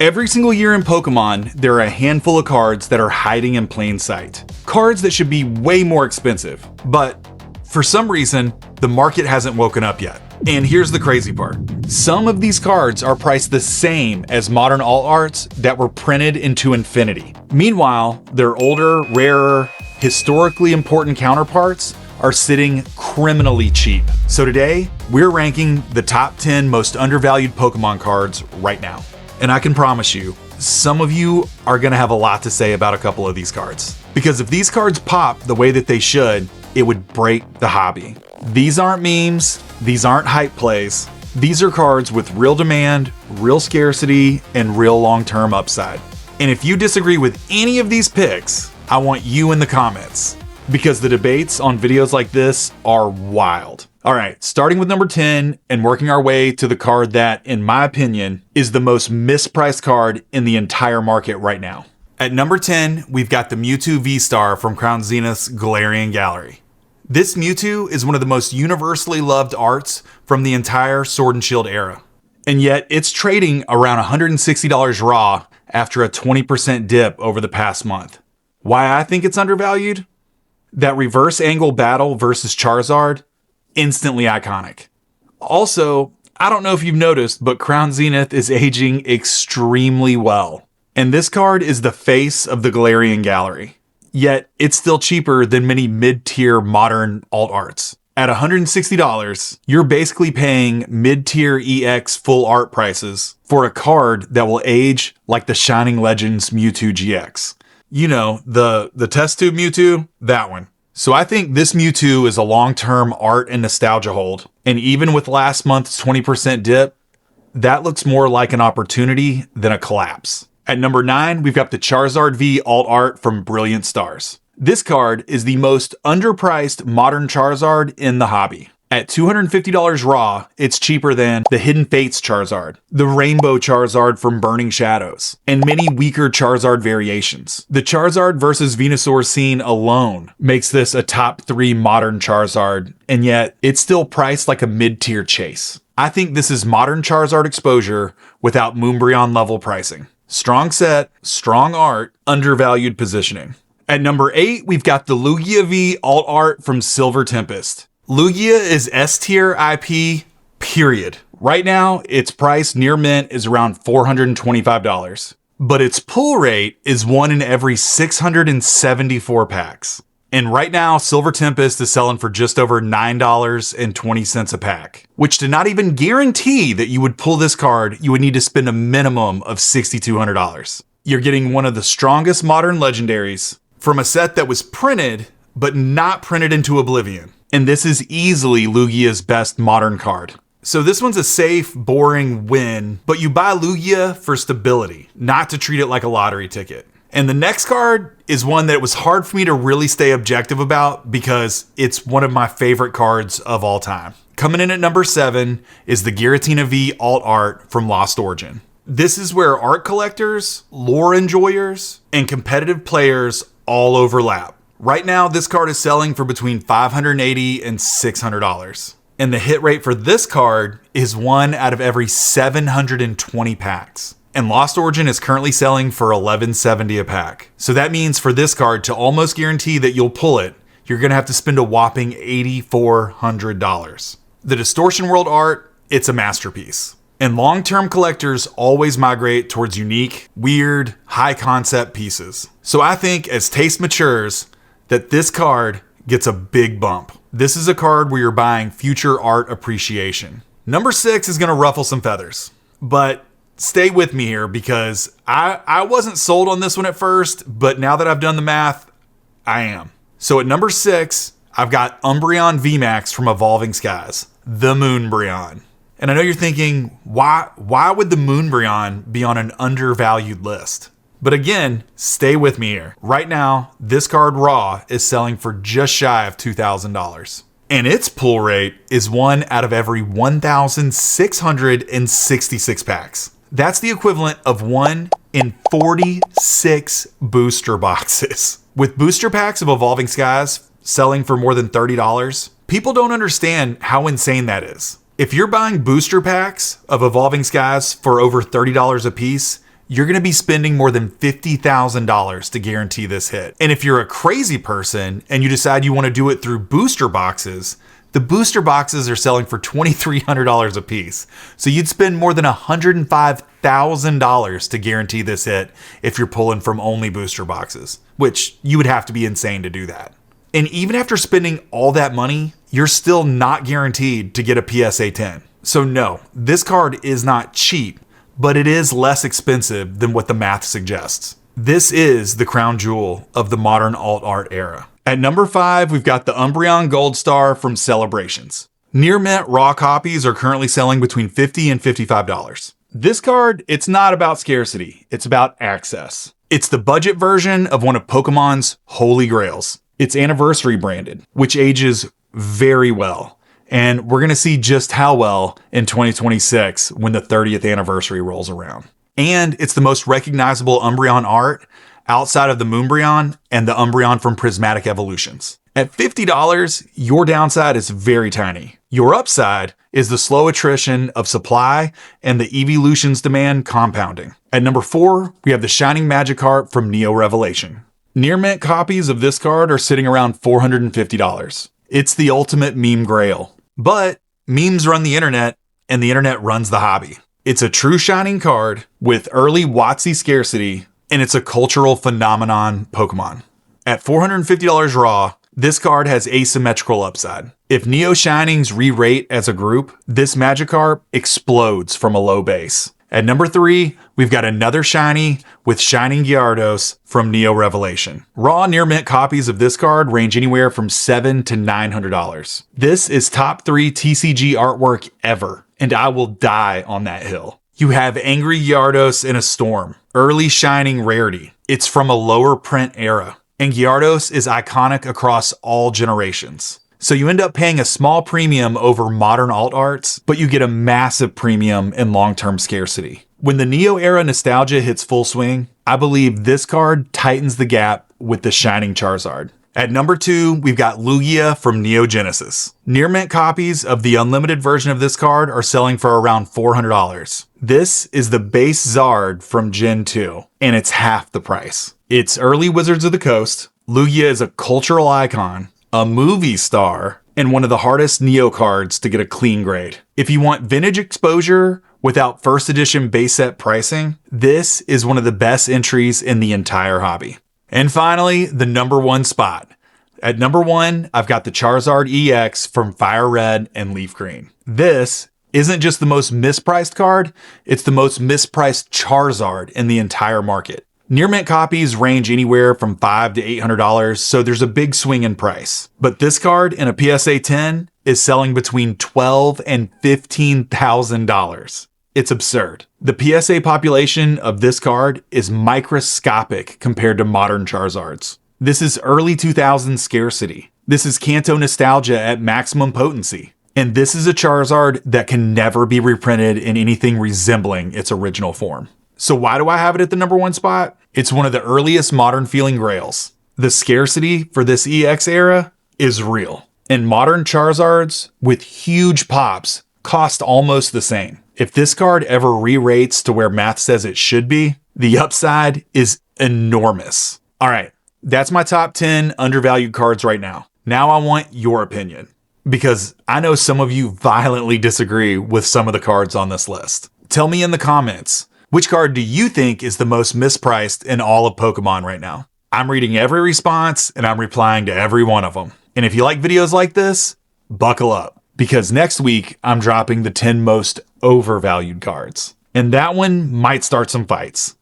Every single year in Pokemon, there are a handful of cards that are hiding in plain sight. Cards that should be way more expensive, but for some reason, the market hasn't woken up yet. And here's the crazy part. Some of these cards are priced the same as modern alt arts that were printed into infinity. Meanwhile, their older, rarer, historically important counterparts are sitting criminally cheap. So today, we're ranking the top 10 most undervalued Pokemon cards right now. And I can promise you, some of you are gonna have a lot to say about a couple of these cards. Because if these cards pop the way that they should, it would break the hobby. These aren't memes, these aren't hype plays. These are cards with real demand, real scarcity, and real long-term upside. And if you disagree with any of these picks, I want you in the comments, because the debates on videos like this are wild. All right, starting with number 10 and working our way to the card that, in my opinion, is the most mispriced card in the entire market right now. At number 10, we've got the Mewtwo V-Star from Crown Zenith's Galarian Gallery. This Mewtwo is one of the most universally loved arts from the entire Sword and Shield era. And yet, it's trading around $160 raw after a 20% dip over the past month. Why I think it's undervalued? That reverse angle battle versus Charizard, instantly iconic. Also, I don't know if you've noticed, but Crown Zenith is aging extremely well. And this card is the face of the Galarian Gallery. Yet, it's still cheaper than many mid-tier modern alt arts. At $160, you're basically paying mid-tier EX full art prices for a card that will age like the Shining Legends Mewtwo GX. You know, the test tube Mewtwo, that one. So I think this Mewtwo is a long-term art and nostalgia hold. And even with last month's 20% dip, that looks more like an opportunity than a collapse. At number 9, we've got the Charizard V alt art from Brilliant Stars. This card is the most underpriced modern Charizard in the hobby. At $250 raw, it's cheaper than the Hidden Fates Charizard, the Rainbow Charizard from Burning Shadows, and many weaker Charizard variations. The Charizard versus Venusaur scene alone makes this a top 3 modern Charizard, and yet it's still priced like a mid-tier chase. I think this is modern Charizard exposure without Moonbreon level pricing. Strong set, strong art, undervalued positioning. At number 8, we've got the Lugia V alt art from Silver Tempest. Lugia is S tier IP, period. Right now, its price near mint is around $425, but its pull rate is 1 in every 674 packs. And right now, Silver Tempest is selling for just over $9.20 a pack, which to not even guarantee that you would pull this card, you would need to spend a minimum of $6,200. You're getting one of the strongest modern legendaries from a set that was printed, but not printed into oblivion. And this is easily Lugia's best modern card. So this one's a safe, boring win, but you buy Lugia for stability, not to treat it like a lottery ticket. And the next card is one that it was hard for me to really stay objective about because it's one of my favorite cards of all time. Coming in at number 7 is the Giratina V alt art from Lost Origin. This is where art collectors, lore enjoyers, and competitive players all overlap. Right now, this card is selling for between $580 and $600. And the hit rate for this card is 1 out of every 720 packs. And Lost Origin is currently selling for $11.70 a pack. So that means for this card to almost guarantee that you'll pull it, you're gonna have to spend a whopping $8,400. The Distortion World art, it's a masterpiece. And long-term collectors always migrate towards unique, weird, high-concept pieces. So I think as taste matures, that this card gets a big bump. This is a card where you're buying future art appreciation. Number 6 is gonna ruffle some feathers, but stay with me here because I wasn't sold on this one at first, but now that I've done the math, I am. So at number 6, I've got Umbreon VMAX from Evolving Skies, the Moonbreon. And I know you're thinking, why would the Moonbreon be on an undervalued list? But again, stay with me here. Right now, this card raw is selling for just shy of $2,000. And its pull rate is 1 out of every 1,666 packs. That's the equivalent of 1 in 46 booster boxes. With booster packs of Evolving Skies selling for more than $30, people don't understand how insane that is. If you're buying booster packs of Evolving Skies for over $30 a piece, you're going to be spending more than $50,000 to guarantee this hit. And if you're a crazy person and you decide you want to do it through booster boxes, the booster boxes are selling for $2,300 a piece. So you'd spend more than $105,000 to guarantee this hit if you're pulling from only booster boxes, which you would have to be insane to do that. And even after spending all that money, you're still not guaranteed to get a PSA 10. So no, this card is not cheap, but it is less expensive than what the math suggests. This is the crown jewel of the modern alt art era. At number 5, we've got the Umbreon Gold Star from Celebrations. Near mint raw copies are currently selling between $50 and $55. This card, it's not about scarcity, it's about access. It's the budget version of one of Pokemon's holy grails. It's anniversary branded, which ages very well. And we're going to see just how well in 2026 when the 30th anniversary rolls around. And it's the most recognizable Umbreon art outside of the Moonbreon and the Umbreon from Prismatic Evolutions. At $50, your downside is very tiny. Your upside is the slow attrition of supply and the evolutions demand compounding. At number 4, we have the Shining Magikarp from Neo Revelation. Near mint copies of this card are sitting around $450. It's the ultimate meme grail. But memes run the internet and the internet runs the hobby. It's a true shining card with early WotC scarcity, and it's a cultural phenomenon Pokemon. At $450 raw, this card has asymmetrical upside. If Neo Shinings re-rate as a group, this Magikarp explodes from a low base. At number 3, we've got another shiny with Shining Gyarados from Neo Revelation. Raw near mint copies of this card range anywhere from $700 to $900. This is top 3 TCG artwork ever, and I will die on that hill. You have Angry Gyarados in a Storm, early Shining rarity. It's from a lower print era, and Gyarados is iconic across all generations. So you end up paying a small premium over modern alt arts, but you get a massive premium in long-term scarcity. When the Neo era nostalgia hits full swing, I believe this card tightens the gap with the Shining Charizard. At number 2, we've got Lugia from Neo Genesis. Near mint copies of the unlimited version of this card are selling for around $400. This is the base Zard from Gen 2, and it's half the price. It's early Wizards of the Coast. Lugia is a cultural icon, a movie star, and one of the hardest Neo cards to get a clean grade. If you want vintage exposure without first edition base set pricing, this is one of the best entries in the entire hobby. And finally, the number 1 spot. At number 1, I've got the Charizard EX from Fire Red and Leaf Green. This isn't just the most mispriced card, it's the most mispriced Charizard in the entire market. Near mint copies range anywhere from $500 to $800, so there's a big swing in price. But this card in a PSA 10 is selling between $12,000 and $15,000. It's absurd. The PSA population of this card is microscopic compared to modern Charizards. This is early 2000s scarcity. This is Kanto nostalgia at maximum potency. And this is a Charizard that can never be reprinted in anything resembling its original form. So why do I have it at the number 1 spot? It's one of the earliest modern feeling grails. The scarcity for this EX era is real. And modern Charizards with huge pops cost almost the same. If this card ever re-rates to where math says it should be, the upside is enormous. All right, that's my top 10 undervalued cards right now. Now I want your opinion, because I know some of you violently disagree with some of the cards on this list. Tell me in the comments, which card do you think is the most mispriced in all of Pokemon right now? I'm reading every response and I'm replying to every one of them. And if you like videos like this, buckle up, because next week I'm dropping the 10 most overvalued cards. And that one might start some fights.